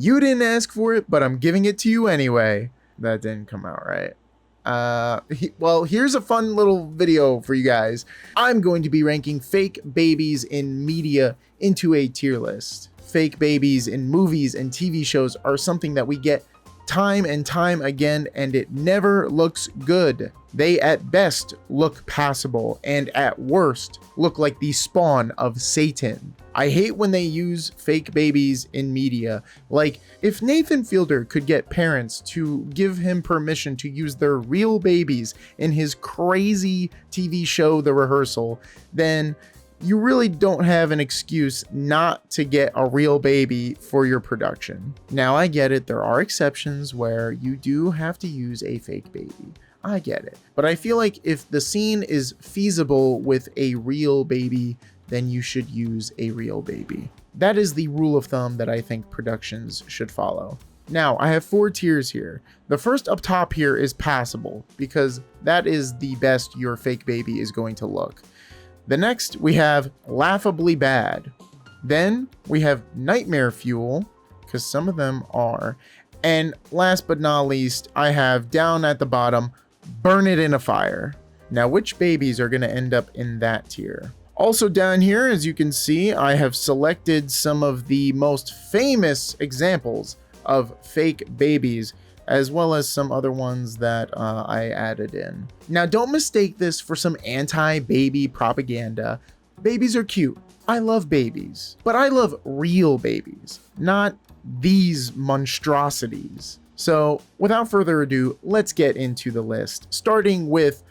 You didn't ask for it, but I'm giving it to you anyway. That didn't come out right. Well, here's a fun little video for you guys. I'm going to be ranking fake babies in media into a tier list. Fake babies in movies and TV shows are something that we get time and time again, and it never looks good. They at best look passable, and at worst look like the spawn of Satan. I hate when they use fake babies in media. Like, if Nathan Fielder could get parents to give him permission to use their real babies in his crazy TV show, The Rehearsal, then you really don't have an excuse not to get a real baby for your production. Now, I get it, there are exceptions where you do have to use a fake baby. I get it. But I feel like if the scene is feasible with a real baby, then you should use a real baby. That is the rule of thumb that I think productions should follow. Now, I have 4 tiers here. The first up top here is passable, because that is the best your fake baby is going to look. The next, we have laughably bad. Then we have nightmare fuel, because some of them are. And last but not least, I have down at the bottom, burn it in a fire. Now, which babies are going to end up in that tier? Also down here, as you can see, I have selected some of the most famous examples of fake babies, as well as some other ones that I added in. Now, don't mistake this for some anti-baby propaganda. Babies are cute. I love babies, but I love real babies, not these monstrosities. So without further ado, let's get into the list, starting with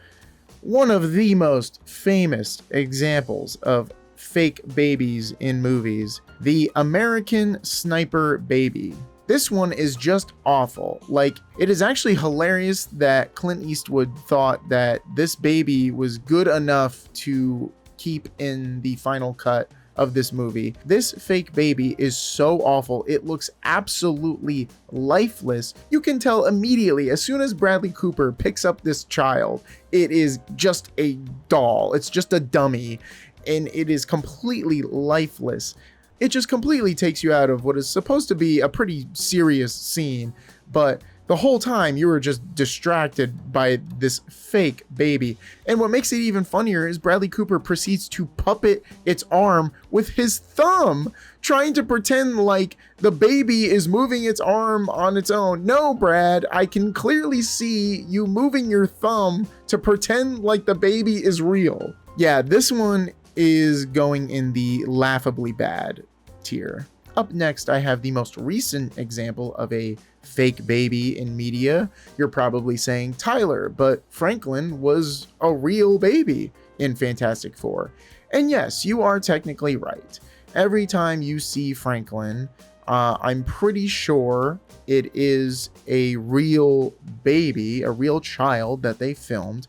one of the most famous examples of fake babies in movies, the American Sniper baby. This one is just awful. Like, it is actually hilarious that Clint Eastwood thought that this baby was good enough to keep in the final cut of this movie. This fake baby is so awful. It looks absolutely lifeless. You can tell immediately as soon as Bradley Cooper picks up this child, it is just a doll. It's just a dummy, and it is completely lifeless. It just completely takes you out of what is supposed to be a pretty serious scene, but the whole time you were just distracted by this fake baby. And what makes it even funnier is Bradley Cooper proceeds to puppet its arm with his thumb, trying to pretend like the baby is moving its arm on its own. No, Brad, I can clearly see you moving your thumb to pretend like the baby is real. Yeah, this one is going in the laughably bad tier. Up next, I have the most recent example of a fake baby in media. You're probably saying Tyler, but Franklin was a real baby in Fantastic Four. And yes, you are technically right. Every time you see Franklin, I'm pretty sure it is a real baby, a real child that they filmed.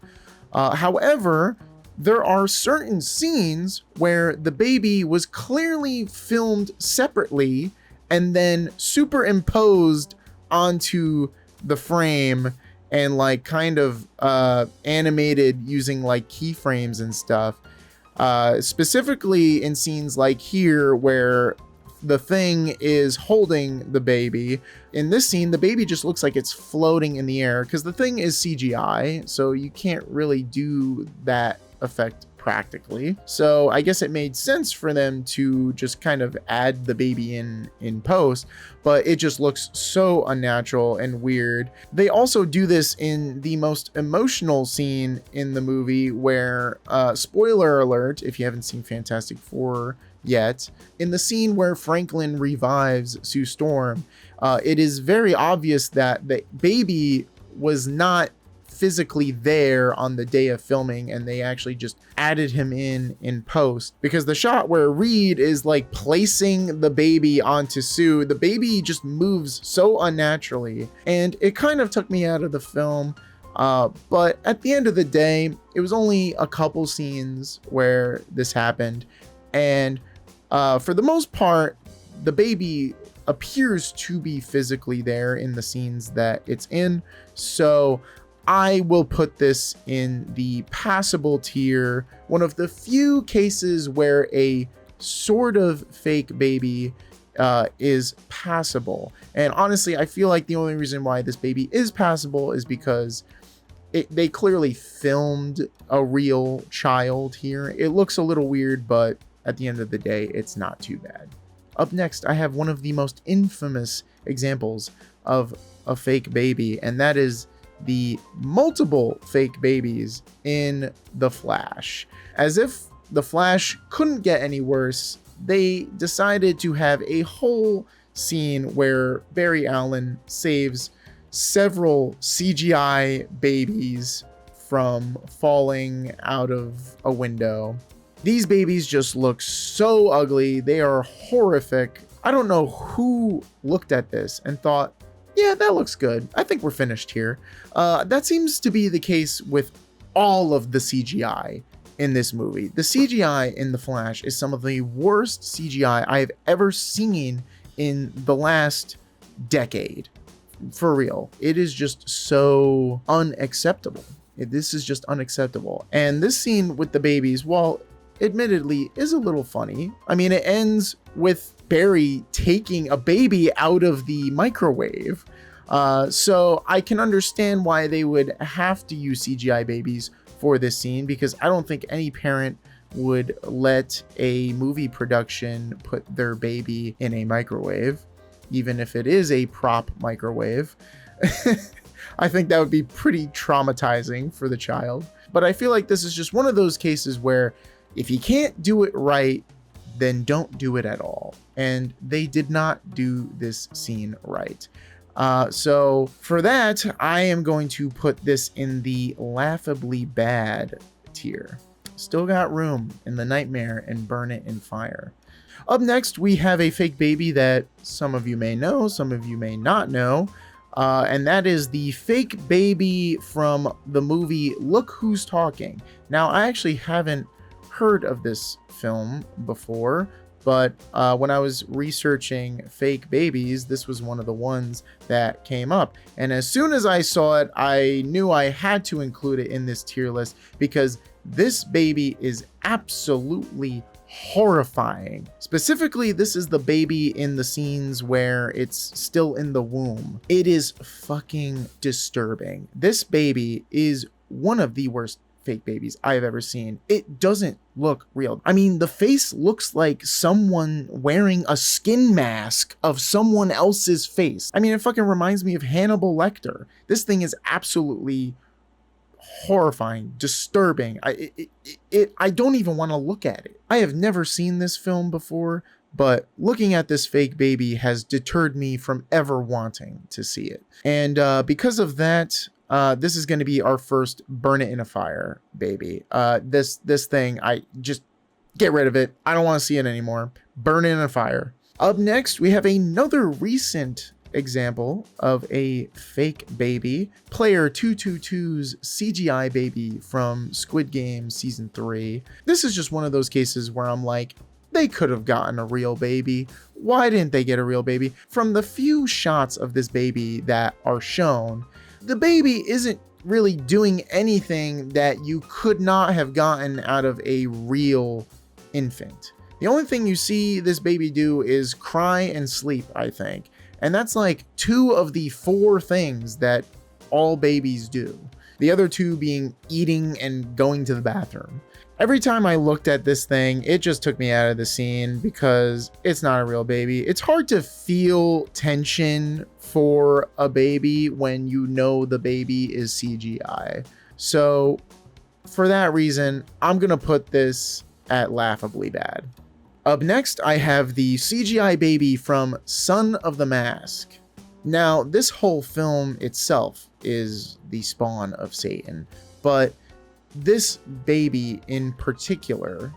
However, there are certain scenes where the baby was clearly filmed separately and then superimposed onto the frame and like kind of animated using like keyframes and stuff. Specifically in scenes like here where the thing is holding the baby. In this scene, the baby just looks like it's floating in the air because the thing is CGI, so you can't really do that effect practically. So I guess it made sense for them to just kind of add the baby in post, but it just looks so unnatural and weird. They also do this in the most emotional scene in the movie where, spoiler alert, if you haven't seen Fantastic Four yet, in the scene where Franklin revives Sue Storm, it is very obvious that the baby was not physically there on the day of filming, and they actually just added him in post, because the shot where Reed is like placing the baby onto Sue, the baby just moves so unnaturally, and it kind of took me out of the film. But at the end of the day, it was only a couple scenes where this happened, and for the most part, the baby appears to be physically there in the scenes that it's in. So I will put this in the passable tier, one of the few cases where a sort of fake baby is passable. And honestly, I feel like the only reason why this baby is passable is because they clearly filmed a real child here. It looks a little weird, but at the end of the day, it's not too bad. Up next, I have one of the most infamous examples of a fake baby, and that is the multiple fake babies in The Flash. As if The Flash couldn't get any worse, they decided to have a whole scene where Barry Allen saves several CGI babies from falling out of a window. These babies just look so ugly. They are horrific. I don't know who looked at this and thought, yeah, that looks good. I think we're finished here. That seems to be the case with all of the CGI in this movie. The CGI in The Flash is some of the worst CGI I have ever seen in the last decade. For real. It is just so unacceptable. This is just unacceptable. And this scene with the babies, while admittedly is a little funny, I mean, it ends with Barry taking a baby out of the microwave. So I can understand why they would have to use CGI babies for this scene, because I don't think any parent would let a movie production put their baby in a microwave, even if it is a prop microwave. I think that would be pretty traumatizing for the child. But I feel like this is just one of those cases where if you can't do it right, then don't do it at all. And they did not do this scene right. So for that, I am going to put this in the laughably bad tier. Still got room in the nightmare and burn it in fire. Up next, we have a fake baby that some of you may know, some of you may not know. And that is the fake baby from the movie Look Who's Talking. Now, I actually haven't heard of this film before, but when I was researching fake babies, this was one of the ones that came up. And as soon as I saw it, I knew I had to include it in this tier list because this baby is absolutely horrifying. Specifically, this is the baby in the scenes where it's still in the womb. It is fucking disturbing. This baby is one of the worst fake babies I've ever seen. It doesn't look real. I mean, the face looks like someone wearing a skin mask of someone else's face. I mean, it fucking reminds me of Hannibal Lecter. This thing is absolutely horrifying, disturbing. I don't even want to look at it. I have never seen this film before, but looking at this fake baby has deterred me from ever wanting to see it. And because of that, this is going to be our first burn it in a fire baby. This thing, I just get rid of it. I don't want to see it anymore. Burn it in a fire. Up next, we have another recent example of a fake baby, Player 222's CGI baby from Squid Game Season 3. This is just one of those cases where I'm like, they could have gotten a real baby. Why didn't they get a real baby? From the few shots of this baby that are shown, the baby isn't really doing anything that you could not have gotten out of a real infant. The only thing you see this baby do is cry and sleep, I think. And that's like 2 of the 4 things that all babies do. The other 2 being eating and going to the bathroom. Every time I looked at this thing, it just took me out of the scene because it's not a real baby. It's hard to feel tension for a baby when you know the baby is CGI. So for that reason, I'm going to put this at laughably bad. Up next, I have the CGI baby from Son of the Mask. Now, this whole film itself is the spawn of Satan, but this baby in particular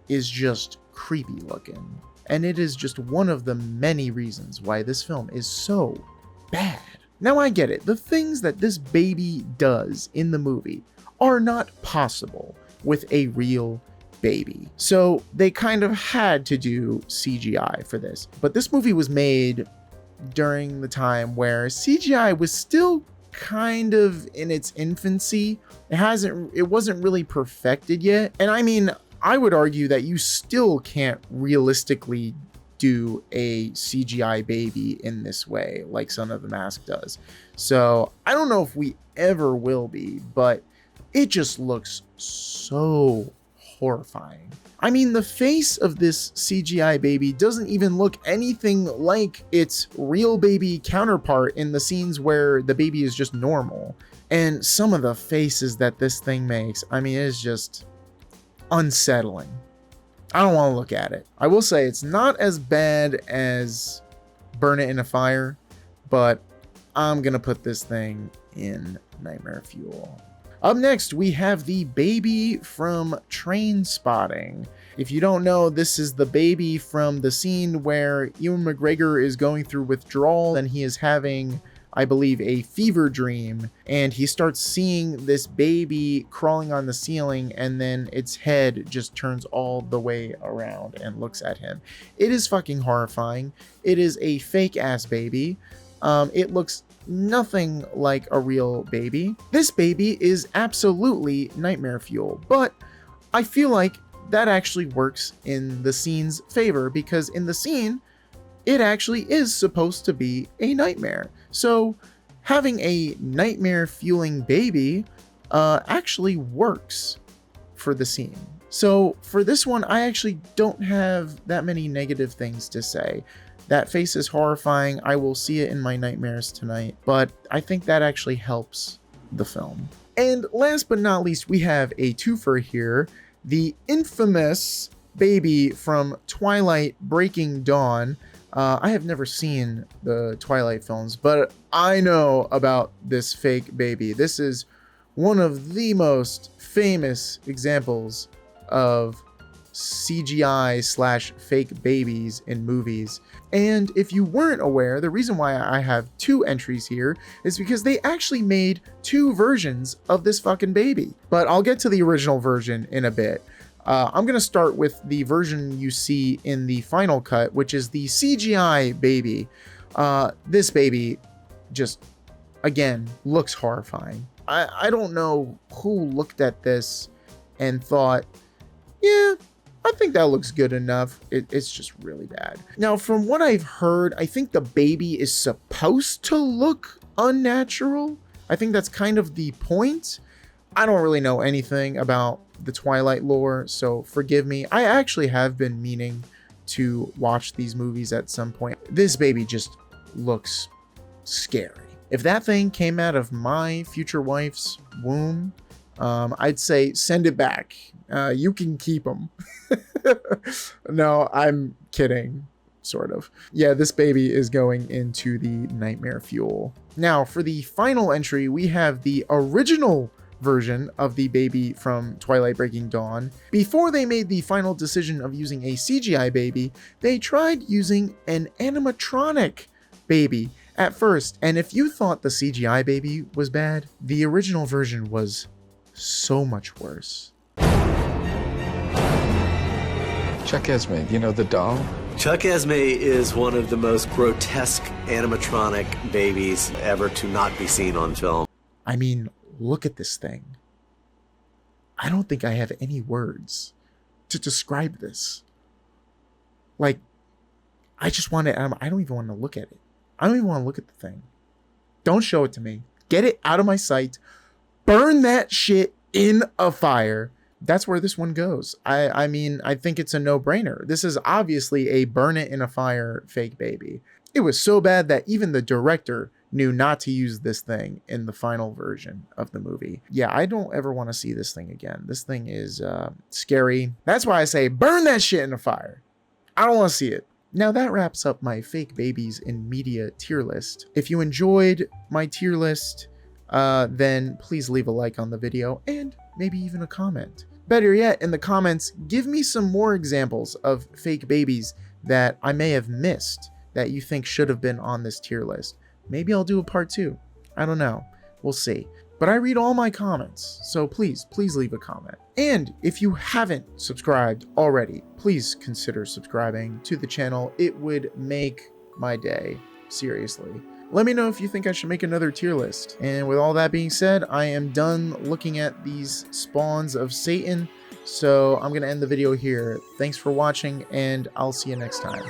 is just creepy looking. And it is just one of the many reasons why this film is so bad. Now, I get it. The things that this baby does in the movie are not possible with a real baby. So they kind of had to do CGI for this. But this movie was made during the time where CGI was still kind of in its infancy. It wasn't really perfected yet. And I mean, I would argue that you still can't realistically do a CGI baby in this way like Son of the Mask does. So I don't know if we ever will be, but it just looks so horrifying. I mean, the face of this CGI baby doesn't even look anything like its real baby counterpart in the scenes where the baby is just normal. And some of the faces that this thing makes, I mean, it's just unsettling. I don't want to look at it. I will say it's not as bad as Burn It in a Fire, but I'm gonna put this thing in Nightmare Fuel. Up next, we have the baby from Trainspotting. If you don't know, this is the baby from the scene where Ewan McGregor is going through withdrawal and he is having, I believe, a fever dream, and he starts seeing this baby crawling on the ceiling, and then its head just turns all the way around and looks at him. It is fucking horrifying. It is a fake ass baby. It looks nothing like a real baby. This baby is absolutely nightmare fuel, but I feel like that actually works in the scene's favor, because in the scene, it actually is supposed to be a nightmare. So having a nightmare fueling baby actually works for the scene. So for this one, I actually don't have that many negative things to say. That face is horrifying. I will see it in my nightmares tonight, but I think that actually helps the film. And last but not least, we have a twofer here. The infamous baby from Twilight Breaking Dawn. I have never seen the Twilight films, but I know about this fake baby. This is one of the most famous examples of CGI / fake babies in movies. And if you weren't aware, the reason why I have 2 entries here is because they actually made 2 versions of this fucking baby. But I'll get to the original version in a bit. I'm going to start with the version you see in the final cut, which is the CGI baby. This baby just, again, looks horrifying. I don't know who looked at this and thought, yeah, I think that looks good enough. It's just really bad. Now, from what I've heard, I think the baby is supposed to look unnatural. I think that's kind of the point. I don't really know anything about the Twilight lore, so forgive me. I actually have been meaning to watch these movies at some point. This baby just looks scary. If that thing came out of my future wife's womb, I'd say send it back. You can keep them. No, I'm kidding. Sort of. Yeah, this baby is going into the nightmare fuel. Now, for the final entry, we have the original version of the baby from Twilight Breaking Dawn. Before they made the final decision of using a CGI baby, they tried using an animatronic baby at first. And if you thought the CGI baby was bad, the original version was so much worse. Chuck Esme, you know the doll? Chuck Esme is one of the most grotesque animatronic babies ever to not be seen on film. I mean, look at this thing. I don't think I have any words to describe this. Like, I just want to, I don't even want to look at it. I don't even want to look at the thing. Don't show it to me. Get it out of my sight. Burn that shit in a fire. That's where this one goes. I mean, I think it's a no-brainer. This is obviously a burn it in a fire fake baby. It was so bad that even the director knew not to use this thing in the final version of the movie. Yeah, I don't ever want to see this thing again. This thing is scary. That's why I say burn that shit in a fire. I don't want to see it. Now that wraps up my fake babies in media tier list. If you enjoyed my tier list, then please leave a like on the video and maybe even a comment. Better yet, in the comments, give me some more examples of fake babies that I may have missed that you think should have been on this tier list. Maybe I'll do a part 2. I don't know. We'll see. But I read all my comments, so please leave a comment. And if you haven't subscribed already, please consider subscribing to the channel. It would make my day. Seriously. Let me know if you think I should make another tier list. And with all that being said, I am done looking at these spawns of Satan. So I'm going to end the video here. Thanks for watching, and I'll see you next time.